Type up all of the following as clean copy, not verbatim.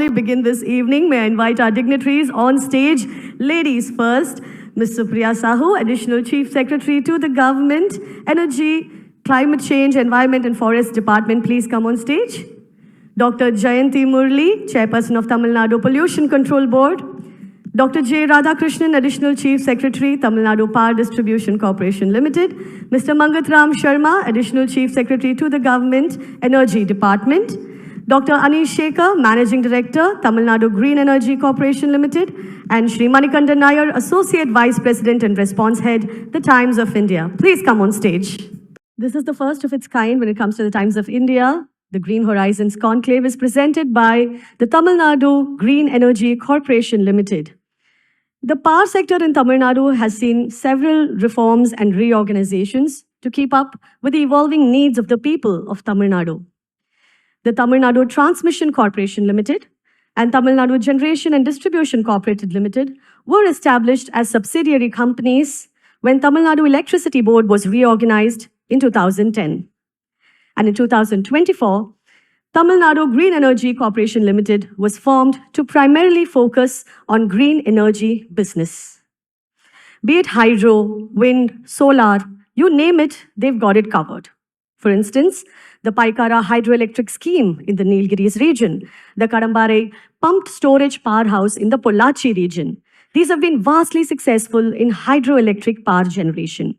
we begin this evening, may I invite our dignitaries on stage. Ladies first, Ms. Supriya Sahu, Additional Chief Secretary to the Government, Energy, Climate Change, Environment and Forest Department, please come on stage. Dr. Jayanti Murli, Chairperson of Tamil Nadu Pollution Control Board. Dr. J. Radhakrishnan, Additional Chief Secretary, Tamil Nadu Power Distribution Corporation Limited. Mr. Mangatram Sharma, Additional Chief Secretary to the Government, Energy Department. Dr. Anish Shekhar, Managing Director, Tamil Nadu Green Energy Corporation Limited. And Shri Manikandan Nair, Associate Vice President and Response Head, The Times of India. Please come on stage. This is the first of its kind when it comes to the Times of India. The GreenHorizons Conclave is presented by the Tamil Nadu Green Energy Corporation Limited. The power sector in Tamil Nadu has seen several reforms and reorganizations to keep up with the evolving needs of the people of Tamil Nadu. The Tamil Nadu Transmission Corporation Limited and Tamil Nadu Generation and Distribution Corporated Limited were established as subsidiary companies when Tamil Nadu Electricity Board was reorganized in 2010. And in 2024, Tamil Nadu Green Energy Corporation Limited was formed to primarily focus on green energy business. Be it hydro, wind, solar, you name it, they've got it covered. For instance, the Paikara hydroelectric scheme in the Nilgiris region, the Kadambare pumped storage powerhouse in the Pollachi region. These have been vastly successful in hydroelectric power generation.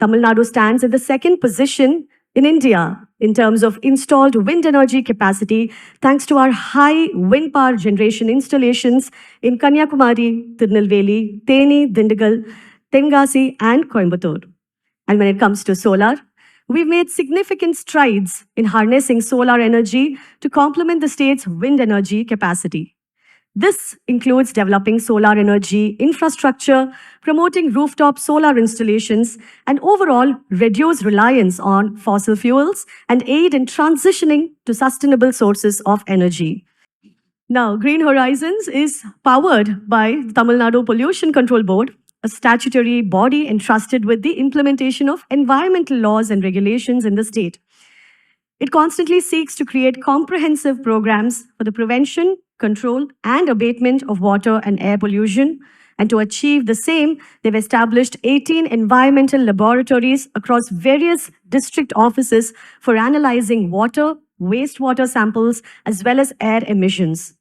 Tamil Nadu stands in the second position in India in terms of installed wind energy capacity, thanks to our high wind power generation installations in Kanyakumari, Tirunelveli, Theni, Dindigul, Tenkasi, and Coimbatore. And when it comes to solar, we've made significant strides in harnessing solar energy to complement the state's wind energy capacity. This includes developing solar energy infrastructure, promoting rooftop solar installations, and overall reduce reliance on fossil fuels and aid in transitioning to sustainable sources of energy. Now, GreenHorizons is powered by the Tamil Nadu Pollution Control Board, a statutory body entrusted with the implementation of environmental laws and regulations in the state. It constantly seeks to create comprehensive programs for the prevention, control, and abatement of water and air pollution. And to achieve the same, they've established 18 environmental laboratories across various district offices for analyzing water, wastewater samples, as well as air emissions.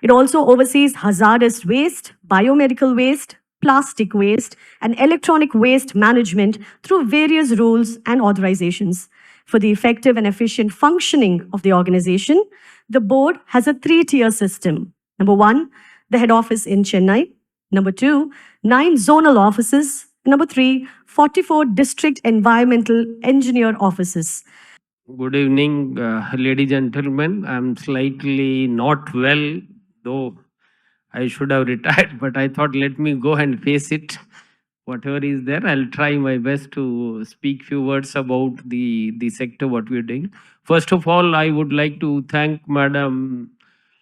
It also oversees hazardous waste, biomedical waste, plastic waste, and electronic waste management through various rules and authorizations. For the effective and efficient functioning of the organization, the board has a 3-tier system. Number 1, the head office in Chennai. Number 2, 9 zonal offices. Number 3, 44 district environmental engineer offices. Good evening, ladies and gentlemen. I'm slightly not well, though I should have retired, but I thought let me go and face it. Whatever is there, I'll try my best to speak few words about the sector, what we're doing. First of all, I would like to thank Madam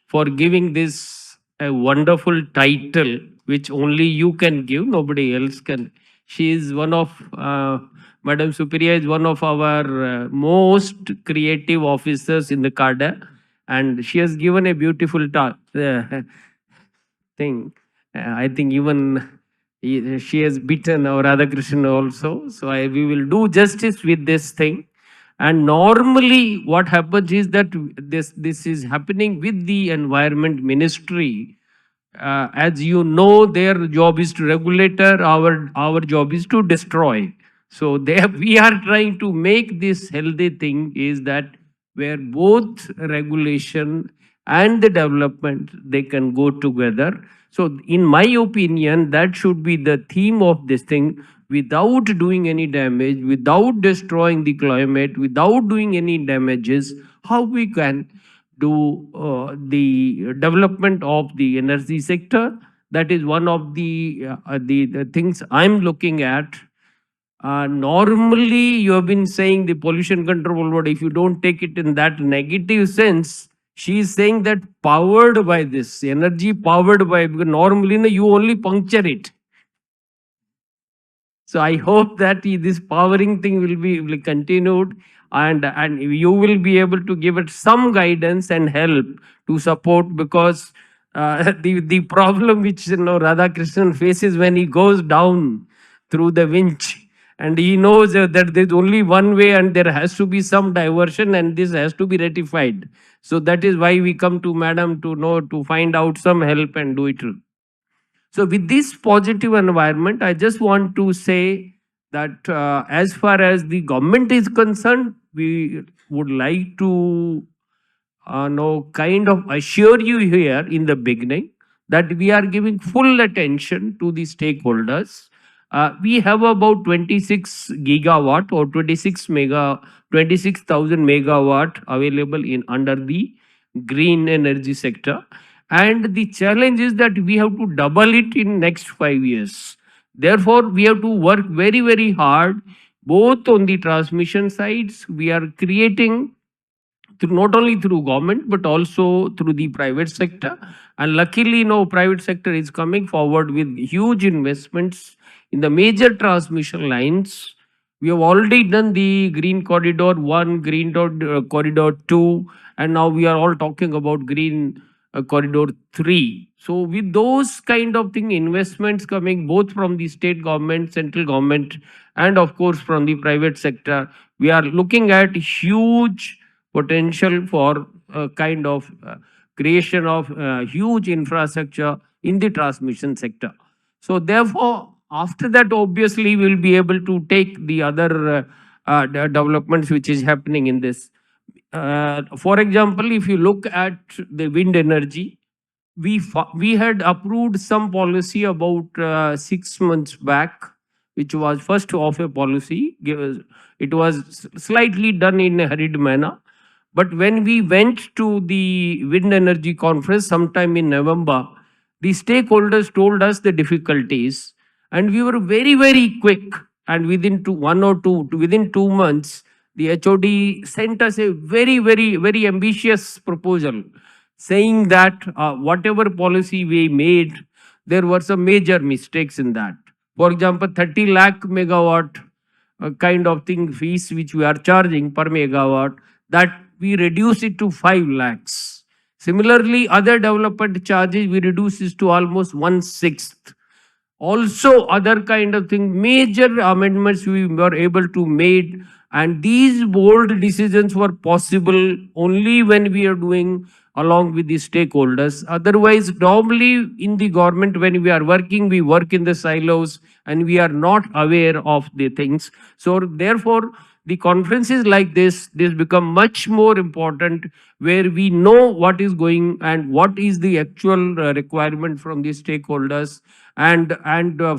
for giving this a wonderful title, which only you can give, nobody else can. She is one of, Madam Supriya is one of our most creative officers in the cadre, and she has given a beautiful thing. I think even she has beaten our Radhakrishnan also. So we will do justice with this thing. And normally what happens is that this is happening with the Environment Ministry. As you know, their job is to regulate, our job is to destroy. So we are trying to make this healthy thing is that where both regulation and the development, they can go together. So in my opinion, that should be the theme of this thing, without doing any damage, without destroying the climate, without doing any damages, how we can do the development of the energy sector. That is one of the things I'm looking at. Normally, you have been saying the pollution control board, if you don't take it in that negative sense, she is saying that powered by this, energy powered by, because normally you only puncture it. So I hope that this powering thing will be continued. and you will be able to give it some guidance and help to support, because the problem which Radhakrishnan faces when he goes down through the winch, and he knows that there's only one way and there has to be some diversion and this has to be rectified. So that is why we come to madam to know, to find out some help and do it. So with this positive environment, I just want to say that as far as the government is concerned, we would like to kind of assure you here in the beginning that we are giving full attention to the stakeholders. We have about 26 gigawatt or 26,000 megawatt available in under the green energy sector, and the challenge is that we have to double it in next 5 years. Therefore, we have to work very, very hard both on the transmission sides. We are creating through, not only through government but also through the private sector, and luckily private sector is coming forward with huge investments in the major transmission lines. We have already done the green corridor 1, green corridor 2, and now we are all talking about green corridor 3. So with those kind of thing, investments coming both from the state government, central government, and of course from the private sector, we are looking at huge potential for kind of creation of huge infrastructure in the transmission sector. So therefore, after that, obviously, we'll be able to take the other developments which is happening in this. For example, if you look at the wind energy, we had approved some policy about 6 months back, which was first of a policy. It was slightly done in a hurried manner. But when we went to the wind energy conference sometime in November, the stakeholders told us the difficulties, and we were very, very quick. And within within 2 months, the HOD sent us a very, very, very ambitious proposal, saying that whatever policy we made, there were some major mistakes in that. For example, 30 lakh megawatt kind of thing fees which we are charging per megawatt, that we reduce it to 5 lakhs. Similarly, other development charges we reduce it to almost 1/6. Also, other kind of thing, major amendments we were able to make, and these bold decisions were possible only when we are doing along with the stakeholders. Otherwise, normally in the government, when we are working, we work in the silos and we are not aware of the things. So therefore, the conferences like this become much more important, where we know what is going and what is the actual requirement from the stakeholders, and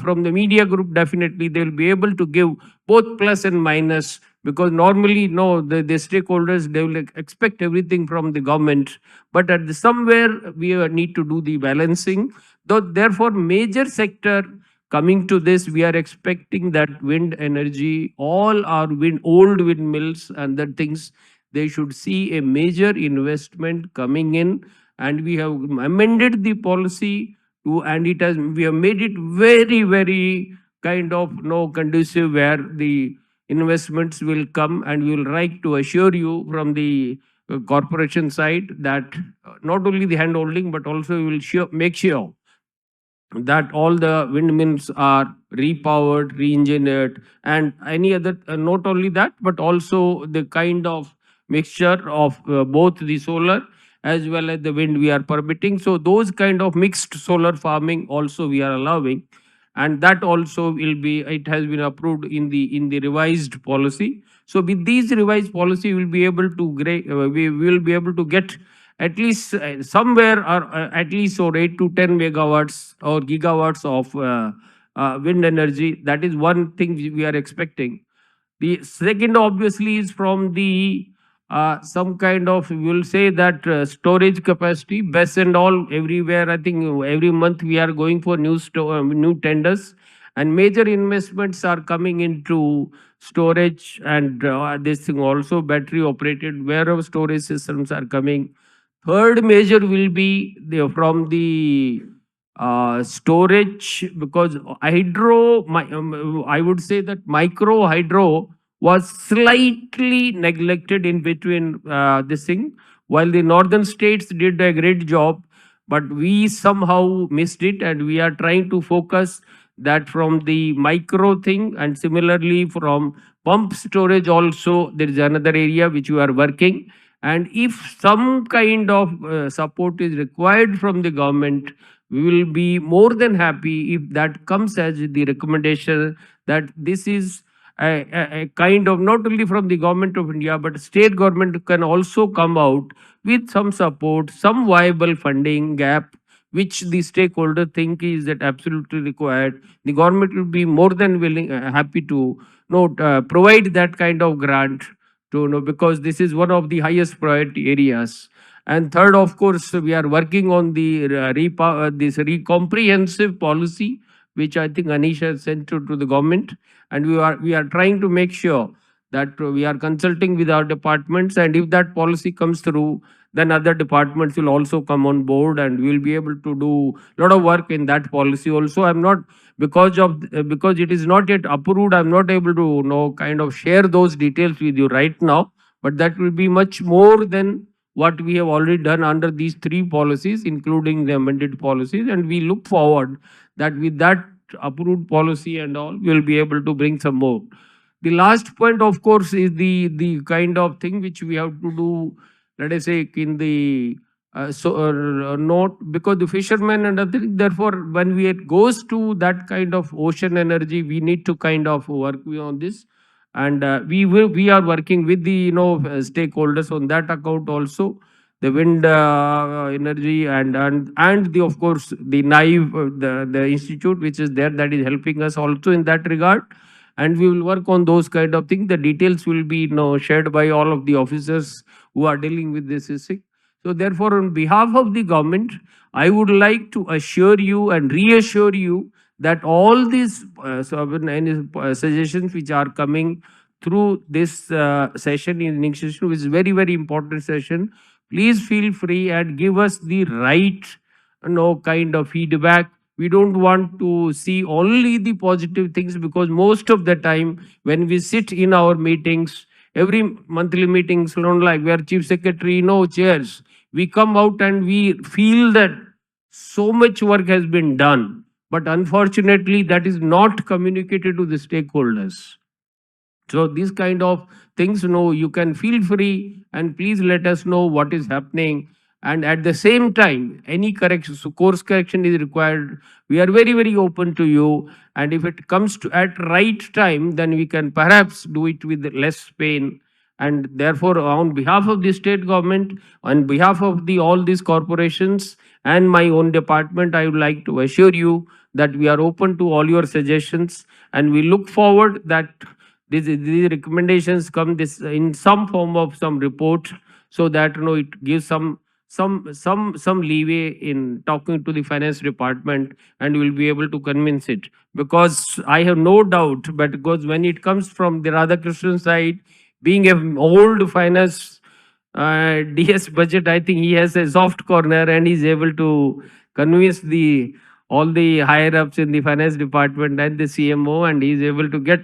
from the media group. Definitely they'll be able to give both plus and minus, because normally the stakeholders, they will expect everything from the government, but at somewhere we need to do the balancing. Therefore, major sector coming to this, we are expecting that wind energy, all our old windmills and the things, they should see a major investment coming in. And we have amended the policy to, and we have made it very, very kind of conducive, where the investments will come. And we will like to assure you from the corporation side that not only the hand holding, but also we will make sure that all the windmills are repowered, re-engineered, and any other, not only that, but also the kind of mixture of both the solar as well as the wind we are permitting. So those kind of mixed solar farming also we are allowing, and that also will be, it has been approved in the revised policy. So with these revised policy, we will be able to we will be able to get at least somewhere, or at least, or 8 to 10 megawatts or gigawatts of wind energy. That is one thing we are expecting. The second obviously is from the some kind of, we will say that storage capacity, BESS and all everywhere. I think every month we are going for new tenders, and major investments are coming into storage, and this thing also, battery operated warehouse storage systems are coming. Third major will be from the storage, because hydro, I would say that micro hydro was slightly neglected in between this thing, while the northern states did a great job, but we somehow missed it, and we are trying to focus that from the micro thing, and similarly from pump storage also there is another area which we are working. And if some kind of support is required from the government, we will be more than happy if that comes as the recommendation, that this is a kind of, not only from the government of India, but state government can also come out with some support, some viable funding gap, which the stakeholder think is that absolutely required. The government will be more than willing, happy to provide that kind of grant to because this is one of the highest priority areas. And third, of course, we are working on the this comprehensive policy, which I think Anish has sent to the government, and we are trying to make sure that we are consulting with our departments, and if that policy comes through, then other departments will also come on board, and we will be able to do a lot of work in that policy also. I'm not, because it is not yet approved, I'm not able to kind of share those details with you right now, but that will be much more than what we have already done under these three policies, including the amended policies. And we look forward that with that approved policy and all, we will be able to bring some more. The last point, of course, is the kind of thing which we have to do, let us say, in the note, because the fishermen and other, therefore when it goes to that kind of ocean energy, we need to kind of work on this. And we are working with the stakeholders on that account also, the wind energy, and the, of course, the naive the institute which is there, that is helping us also in that regard. And we will work on those kind of things. The details will be shared by all of the officers who are dealing with this issue. So therefore, on behalf of the government, I would like to assure you and reassure you that all these suggestions which are coming through this session, initiation, which is very, very important session, please feel free and give us the right kind of feedback. We don't want to see only the positive things, because most of the time when we sit in our meetings, every monthly meetings, like where chief secretary chairs, we come out and we feel that so much work has been done, but unfortunately that is not communicated to the stakeholders. So these kind of things, you can feel free and please let us know what is happening. And at the same time, any correction, so course correction is required, we are very, very open to you. And if it comes to at right time, then we can perhaps do it with less pain. And therefore, on behalf of the state government, on behalf of all these corporations and my own department, I would like to assure you that we are open to all your suggestions, and we look forward that these recommendations come this in some form of some report, so that it gives some leeway in talking to the finance department, and we'll be able to convince it. Because I have no doubt, but because when it comes from the Radhakrishnan side, being an old finance DS budget, I think he has a soft corner and he's able to convince all the higher ups in the finance department and the CMO, and he's able to get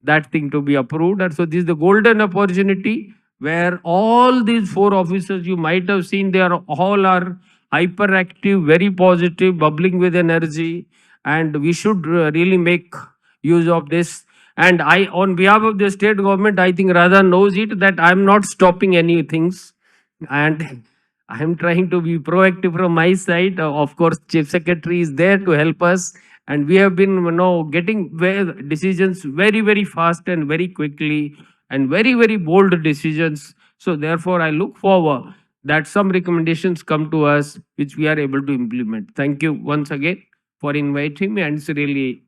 that thing to be approved. And so this is the golden opportunity where all these four officers you might have seen, they are all hyperactive, very positive, bubbling with energy, and we should really make use of this. And I, on behalf of the state government, I think Radha knows it, that I am not stopping any things, and I am trying to be proactive from my side. Of course, Chief Secretary is there to help us, and we have been getting decisions very, very fast and very quickly, and very, very bold decisions. So therefore, I look forward that some recommendations come to us which we are able to implement. Thank you once again for inviting me, and it's really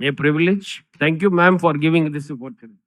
a privilege. Thank you, ma'am, for giving this opportunity.